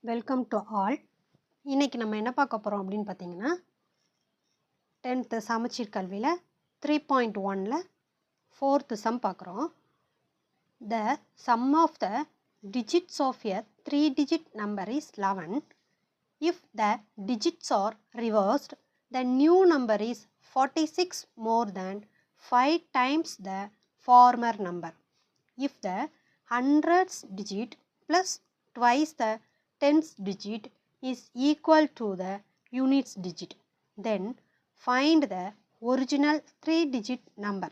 Welcome to all. இன்றைக்கி நம்ம என்ன பார்க்க போகிறோம் அப்படின்னு பார்த்தீங்கன்னா 10th சமச்சீர் கல்வியில் 3.1ல் 4th சம் பார்க்குறோம். The sum of the digits of a 3-digit number is 11. If the digits are reversed, the new number is 46 more than 5 times the former number. If the hundreds digit plus twice the tens digit is equal to the units digit, then find the original 3-digit number.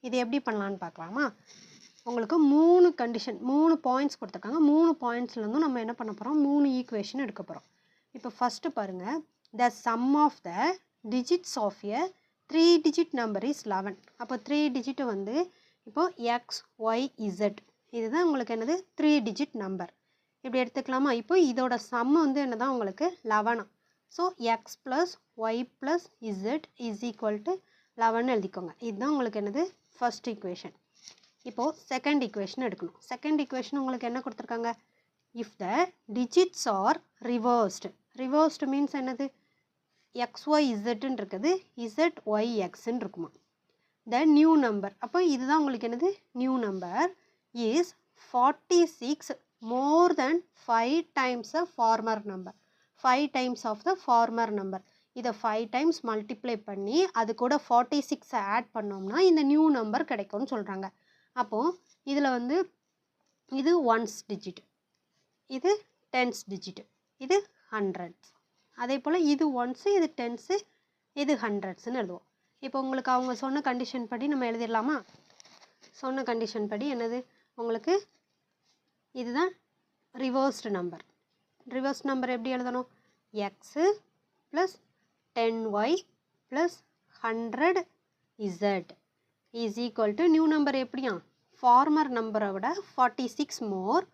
இது எப்படி பண்ணலான்னு பார்க்கலாமா? உங்களுக்கு 3 condition 3 points கொடுத்துருக்காங்க. 3 பாயிண்ட்ஸ்லேருந்தும் நம்ம என்ன பண்ண போகிறோம், 3 ஈக்குவேஷன் எடுக்க போகிறோம். இப்போ ஃபஸ்ட்டு பாருங்கள், the sum of the digits of a 3-digit number is 11. அப்போ 3 டிஜிட்டு வந்து இப்போது எக்ஸ் ஒய் இசட், இதுதான் உங்களுக்கு என்னது 3-digit நம்பர். இப்படி எடுத்துக்கலாமா? இப்போ இதோட சம் வந்து என்ன தான் உங்களுக்கு 11. So X plus Y plus Z is equal to 11 எழுதிக்கோங்க. இதுதான் உங்களுக்கு என்னது ஃபர்ஸ்ட் ஈக்குவேஷன். இப்போது செகண்ட் ஈக்குவேஷன் எடுக்கணும். செகண்ட் ஈக்குவேஷன் உங்களுக்கு என்ன கொடுத்துருக்காங்க, if the digits are reversed. Reversed means என்னது, எக்ஸ் ஒய் இசட்டுன்னு இருக்குது, இசட் ஒய் எக்ஸ்ன்னு இருக்குமா. த நியூ நம்பர், அப்போ இதுதான் உங்களுக்கு என்னது new number is 46 more than 5 times the former number. 5 times of the former number. இதை 5 times மல்டிப்ளை பண்ணி அது கூட 46 ஆட் பண்ணோம்னா இந்த நியூ நம்பர் கிடைக்கும்னு சொல்கிறாங்க. அப்போது இதில் வந்து இது ஒன்ஸ் டிஜிட், இது டென்ஸ் டிஜிட், இது ஹண்ட்ரட்ஸ். அதே போல் இது ஒன்ஸு, இது டென்ஸு, இது ஹண்ட்ரட்ஸ்ன்னு எழுதுவோம். இப்போ உங்களுக்கு அவங்க சொன்ன கண்டிஷன் படி நம்ம எழுதிடலாமா? சொன்ன கண்டிஷன் படி என்னது உங்களுக்கு, இதுதான் ரிவர்ஸ்டு நம்பர். ரிவர்ஸ்ட் நம்பர் எப்படி எழுதணும், x plus 10y plus 100 Z is equal to new number எப்படியா, ஃபார்மர் நம்பரை விட 46 மோர்.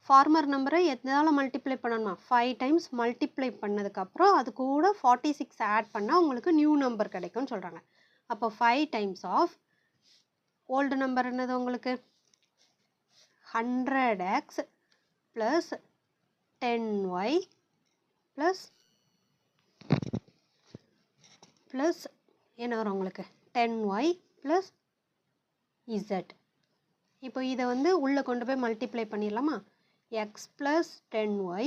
ஃபார்மர் நம்பரை எதனால் மல்டிப்ளை பண்ணணுமா, 5 times மல்டிப்ளை பண்ணதுக்கப்புறம் அது கூட 46 ஆட் பண்ணால் உங்களுக்கு நியூ நம்பர் கிடைக்கும்னு சொல்கிறாங்க. அப்போ 5 times ஆஃப் ஓல்டு நம்பர் என்னது உங்களுக்கு 100x ப்ளஸ் 10y ப்ளஸ் என்ன வரும் உங்களுக்கு 10y ப்ளஸ் இசட். இப்போ இதை வந்து உள்ளே கொண்டு போய் மல்டிப்ளை பண்ணிடலாமா? X plus 10y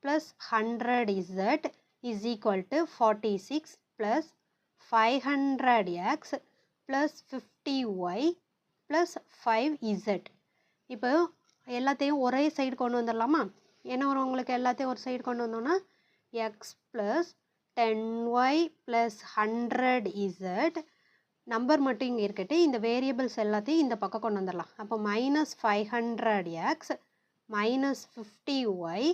plus 100z is equal to 46 plus 500x plus 50y plus 5z. இப்போ எல்லாத்தையும் ஒரே சைடு கொண்டு வந்துடலாமா? என்ன வரும் உங்களுக்கு, எல்லாத்தையும் ஒரு சைடு கொண்டு வந்தோன்னா X plus 10y plus 100z, number மட்டும் இங்கே இருக்கட்டு, இந்த வேரியபிள்ஸ் எல்லாத்தையும் இந்த பக்கம் கொண்டு வந்துடலாம். அப்போ minus 500x minus 50y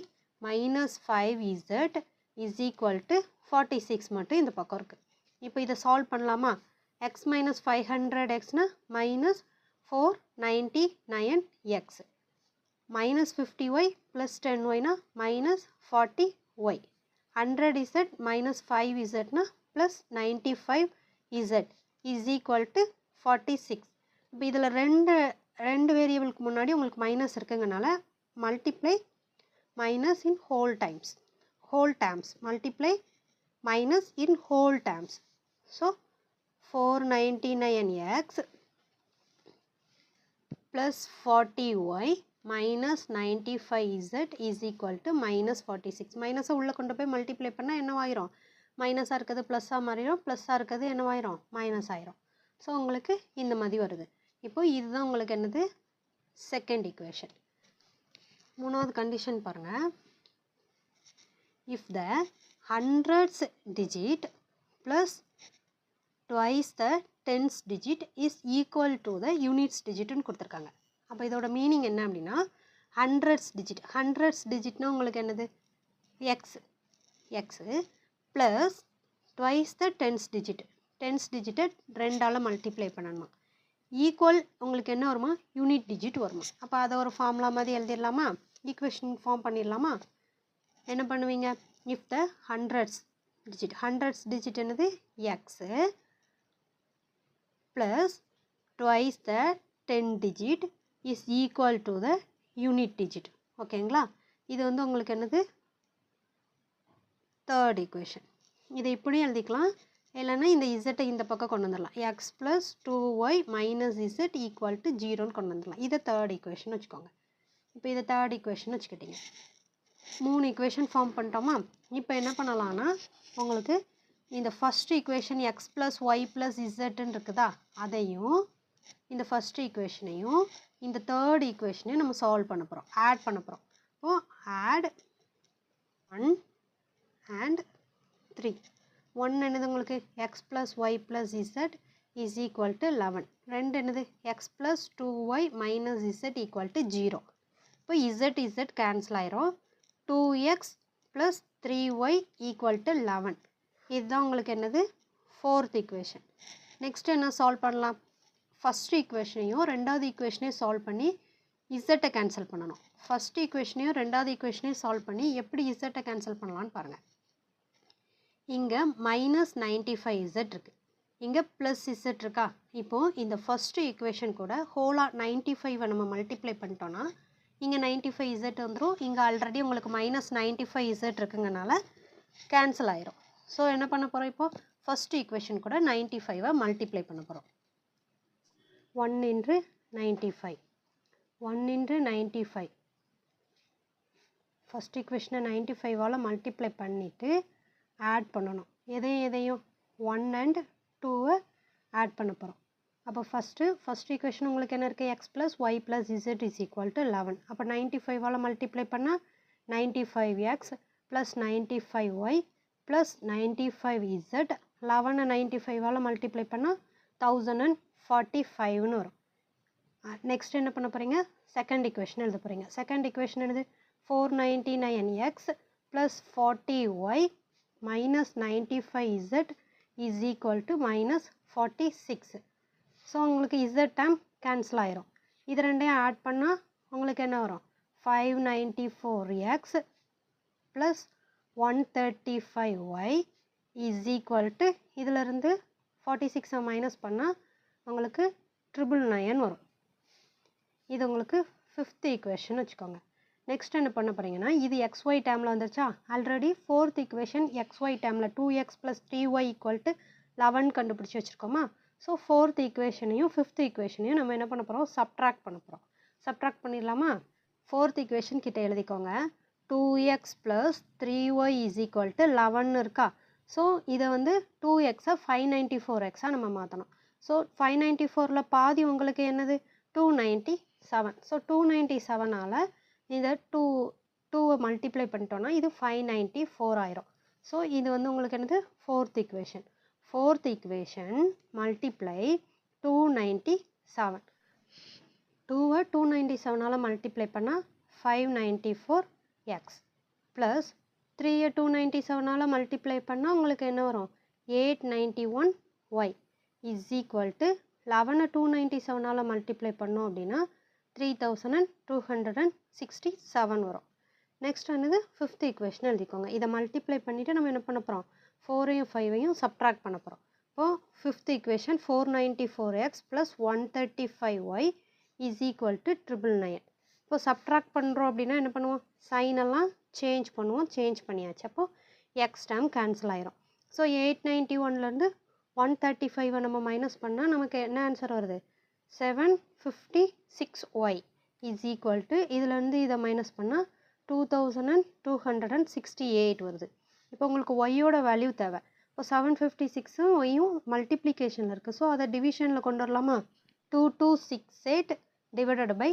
minus 5z is equal to 46 மட்டும் இந்த பக்கம் இருக்குது. இப்போ இதை சால்வ் பண்ணலாமா? எக்ஸ் மைனஸ் 500xனா minus 499x minus 50y plus 10yனா மைனஸ் 40y, 100z மைனஸ் 5zனா plus 95z is equal to 46. இப்போ இதில் ரெண்டு வேரியபிளுக்கு முன்னாடி உங்களுக்கு மைனஸ் இருக்குங்கனால multiply minus in whole terms multiply minus in whole terms. So 499x plus 40y minus 95z is equal to minus 46. மைனஸை உள்ளே கொண்டு போய் மல்டிப்ளை பண்ணால் என்னவாயிரும், மைனஸாக இருக்கிறது ப்ளஸ்ஸாக மாறிடும், ப்ளஸ்ஸாக இருக்கிறது என்னவாயிரும் மைனஸ் ஆயிரும். ஸோ உங்களுக்கு இந்த மாதிரி வருது. இப்போ இதுதான் உங்களுக்கு என்னது செகண்ட் ஈக்குவேஷன். மூணாவது கண்டிஷன் பாருங்கள், if the hundreds digit plus twice the tens digit is equal to the units டிஜிட்னு கொடுத்துருக்காங்க. அப்போ இதோட மீனிங் என்ன அப்படின்னா, ஹண்ட்ரட்ஸ் டிஜிட்னா உங்களுக்கு என்னது X plus twice the tens டிஜிட்டை 2ஆல் மல்டிப்ளை பண்ணணுமா, ஈக்குவல் உங்களுக்கு என்ன வருமா, யூனிட் டிஜிட் வருமா. அப்போ அதை ஒரு ஃபார்முலா மாதிரி எழுதிடலாமா, ஈக்குவேஷன் ஃபார்ம் பண்ணிடலாமா? என்ன பண்ணுவீங்க, இஃப் த ஹண்ட்ரட்ஸ் டிஜிட் என்னது x plus twice the 10 digit is equal to the unit digit. ஓகேங்களா? இது வந்து உங்களுக்கு என்னது தேர்ட் ஈக்குவேஷன். இதை இப்படி எழுதிக்கலாம், இல்லைன்னா இந்த இசட்டை இந்த பக்கம் கொண்டு வந்துடலாம். X plus 2y minus Z equal to 0ன்னு கொண்டு வந்துடலாம். இதை தேர்ட் ஈக்குவேஷன் வச்சுக்கோங்க. இப்போ இதை தேர்ட் ஈக்குவேஷன் வச்சுக்கிட்டீங்க. 3 ஈக்குவேஷன் ஃபார்ம் பண்ணிட்டோமா? இப்போ என்ன பண்ணலான்னா, உங்களுக்கு இந்த first equation X plus Y plus இசட்டுன்னு இருக்குதா, அதையும் இந்த ஃபஸ்ட் ஈக்குவேஷனையும் இந்த தேர்ட் ஈக்குவேஷனையும் நம்ம சால்வ் பண்ண போகிறோம், ஆட் பண்ண போகிறோம். இப்போது ஆட் 1 அண்ட் 3. 1 என்னது உங்களுக்கு X plus Y plus Z is equal to 11. 2 என்னது X plus 2y minus Z equal to 0. இப்போ இசட் கேன்சல் ஆயிரும். 2x plus 3y equal to 11. இதுதான் உங்களுக்கு என்னது ஃபோர்த் ஈக்குவேஷன். நெக்ஸ்ட் என்ன சால்வ் பண்ணலாம்? ஃபஸ்ட் ஈக்குவேஷனையும் ரெண்டாவது ஈக்குவேஷனையும் சால்வ் பண்ணி இசட்டை கேன்சல் பண்ணணும். ஃபஸ்ட் ஈக்குவேஷனையும் ரெண்டாவது ஈக்குவேஷனையும் சால்வ் பண்ணி எப்படி இசட்டை கேன்சல் பண்ணலான்னு பாருங்கள். இங்கே மைனஸ் 95z இருக்குது, இங்கே ப்ளஸ் இசட் இருக்கா. இப்போது இந்த ஃபஸ்ட்டு ஈக்குவேஷன் கூட ஹோலாக 95 நம்ம மல்டிப்ளை பண்ணிட்டோன்னா இங்கே 95z வந்துடும். இங்கே ஆல்ரெடி உங்களுக்கு மைனஸ் 95z இருக்குங்கனால கேன்சல் ஆயிரும். ஸோ என்ன பண்ண போகிறோம்? இப்போது ஃபஸ்ட் ஈக்குவேஷன் கூட 95 மல்டிப்ளை பண்ண போகிறோம். 1 into 95, 1 into 95. ஃபஸ்ட் ஈக்குவேஷனை 95ஆல் மல்டிப்ளை பண்ணிவிட்டு ஆட் பண்ணணும். எதையும் 1 and 2 ஆட் பண்ண போகிறோம். அப்போ ஃபஸ்ட் ஈக்குவேஷன் உங்களுக்கு என்ன இருக்குது? X plus Y plus Z is equal to 11. அப்போ 95ஆல் மல்டிப்ளை பண்ணால் 95x plus 95y plus 95z. 11 95ஆல் multiply பண்ணால் 1045ன்னு வரும். நெக்ஸ்ட் என்ன பண்ண போகிறீங்க? செகண்ட் ஈக்குவேஷன் எழுத போகிறீங்க. செகண்ட் ஈக்குவேஷன் என்னது? 499x plus 40y minus 95z is equal to minus 46. So உங்களுக்கு இசட் டேம் கேன்சல் ஆயிரும். இது ரெண்டையும் ஆட் பண்ணால் உங்களுக்கு என்ன வரும்? 594x plus 135y is equal to, இதிலிருந்து 46 மைனஸ் பண்ணால் உங்களுக்கு 999 வரும். இது உங்களுக்கு ஃபிஃப்த் ஈக்குவேஷன் வச்சுக்கோங்க. நெக்ஸ்ட் என்ன பண்ண போகிறீங்கன்னா, இது xy டேமில் வந்துருச்சா? ஆல்ரெடி ஃபோர்த் ஈக்குவேஷன் xy டேமில் 2x plus 3y equal to 11 கண்டுபிடிச்சி வச்சுருக்கோமா? ஸோ ஃபோர்த் ஈக்குவேஷனையும் ஃபிஃப்த் ஈக்குவேஷனையும் நம்ம என்ன பண்ண போகிறோம்? சப்ட்ராக்ட் பண்ண போகிறோம். சப்ட்ராக்ட் பண்ணிடலாமா? ஃபோர்த் ஈக்குவேஷன் கிட்ட எழுதிக்கோங்க. 2x plus 3y is equal to 11 இருக்கா? ஸோ இதை வந்து 2xை 594xாக நம்ம மாற்றணும். ஸோ 594ல் பாதி உங்களுக்கு என்னது? 297. ஸோ 297ஆல் இதை 2வை மல்டிப்ளை பண்ணிட்டோன்னா இது 594 ஆயிரும். ஸோ இது வந்து உங்களுக்கு என்னது? Fourth equation. Fourth equation multiply 297. 2வை 297ஆல் மல்டிப்ளை பண்ணால் 594x ப்ளஸ் 3யை 297ஆல் மல்டிப்ளை பண்ணால் உங்களுக்கு என்ன வரும்? 891y இஸ் ஈக்குவல் டு 11 297ஆல் மல்டிப்ளை பண்ணோம் அப்படின்னா 3267 வரும். நெக்ஸ்ட் என்னது? ஃபிஃப்த் ஈக்குவேஷன் எழுதிக்கோங்க. இதை மல்டிப்ளை பண்ணிவிட்டு நம்ம என்ன பண்ண போகிறோம்? 4ஐயும் 5ஐயும் சப்ட்ராக்ட் பண்ண போகிறோம். இப்போது fifth equation 494x plus 135y is equal to 999. இப்போ சப்ட்ராக்ட் பண்ணுறோம் அப்படின்னா என்ன பண்ணுவோம்? சைனெல்லாம் சேஞ்ச் பண்ணுவோம். சேஞ்ச் பண்ணியாச்சு. அப்போது எக்ஸ் டேம் கேன்சல் ஆயிரும். ஸோ 891லேருந்து 135 நம்ம மைனஸ் பண்ணால் நமக்கு என்ன ஆன்சர் வருது? 756y இஸ் ஈக்குவல் டு, இதுலேருந்து இதை மைனஸ் பண்ணால் 2268 வருது. இப்போ உங்களுக்கு ஒய்யோட வேல்யூ தேவை. இப்போ 756ம் ஒய்யும் மல்டிப்ளிகேஷனில் இருக்குது. ஸோ அதை டிவிஷனில் கொண்டு வரலாமா? 2268 டிவைடட் பை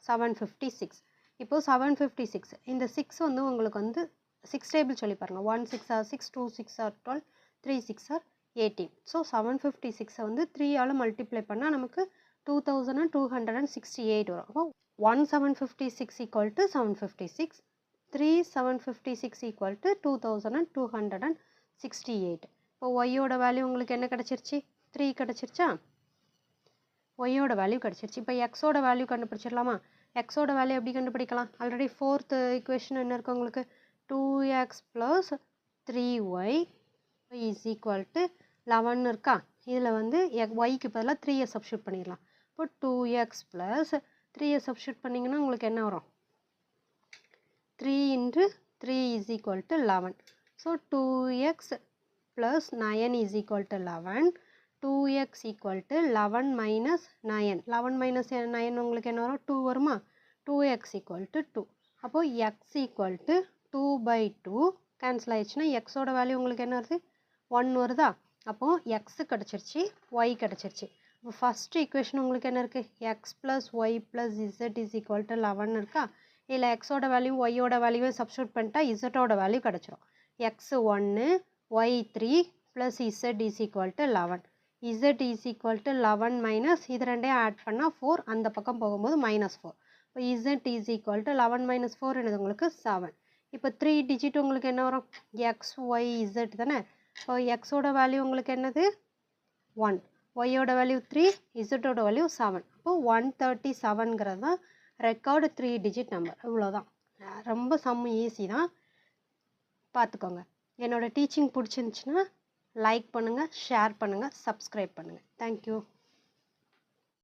756. இப்போது 756 இந்த 6 வந்து உங்களுக்கு வந்து 6 டேபிள் சொல்லி பாருங்கள். 1 6 are 6, 2 6 are 12, 3 6 are 18. ஸோ 756 வந்து 3ஆல் மல்டிப்ளை பண்ணால் நமக்கு 2268 வரும். அப்போ 1 756 ஈக்குவல் டு 756, 3 756 ஈக்குவல் டு 2268. இப்போ ஒய்யோட வேல்யூ உங்களுக்கு என்ன கிடச்சிருச்சு? 3 கிடச்சிருச்சா? ஒய்யோட வேல்யூ கிடச்சிருச்சு. இப்போ எக்ஸோட வேல்யூ கண்டுபிடிச்சிடலாமா? எக்ஸோட வேல்யூ எப்படி கண்டுபிடிக்கலாம்? ஆல்ரெடி ஃபோர்த் ஈக்குவேஷன் என்ன இருக்குது உங்களுக்கு? 2x plus 3y is equal to 11 இருக்கா? இதில் வந்து ஒய்க்கு பதிலாக 3யை சப்ஸ்டியூட் பண்ணிடலாம். இப்போ 2x ப்ளஸ் 3யை சப்ஸ்டியூட் பண்ணிங்கன்னா உங்களுக்கு என்ன வரும்? 3 into 3 is equal to 11. So 2x + 9 = 11. 2x = 11 - 9. 11 - 9 உங்களுக்கு என்ன வரும்? 2 வருமா? 2x = 2. அப்போது x = 2/2 கேன்சல் ஆயிடுச்சுன்னா எக்ஸோட வேல்யூ உங்களுக்கு என்ன வருது? 1 வருதா? அப்போது எக்ஸு கிடச்சிருச்சு, ஒய் கிடச்சிருச்சு. இப்போ ஃபஸ்ட் ஈக்குவேஷன் உங்களுக்கு என்ன இருக்குது? x + y + z = 11 இருக்கா? இல்லை எக்ஸோட வேல்யூ ஒய்யோட வேல்யூவை சப்ஸ்டியூட் பண்ணிட்டா இசட்டோட வேல்யூ கிடச்சிரும். x 1, y 3 + z = 11. z = 11 - இது ரெண்டையும் ஆட் பண்ணால் 4, அந்த பக்கம் போகும்போது -4. இப்போ z = 11 - 4 என்னது உங்களுக்கு 7. இப்போ 3 டிஜிட் உங்களுக்கு என்ன வரும்? x, y, z தானே? இப்போ எக்ஸோட வேல்யூ உங்களுக்கு என்னது? 1, ஒய்யோட வேல்யூ 3, இசட்டோட வேல்யூ 7. அப்போது 137ங்கிறது தான் ரெக்கார்டு 3 டிஜிட் நம்பர். இவ்வளோதான். ரொம்ப சம் ஈஸி தான், பார்த்துக்கோங்க. என்னோடய டீச்சிங் பிடிச்சிருந்துச்சின்னா லைக் பண்ணுங்கள், ஷேர் பண்ணுங்கள், சப்ஸ்கிரைப் பண்ணுங்கள். தேங்க்யூ.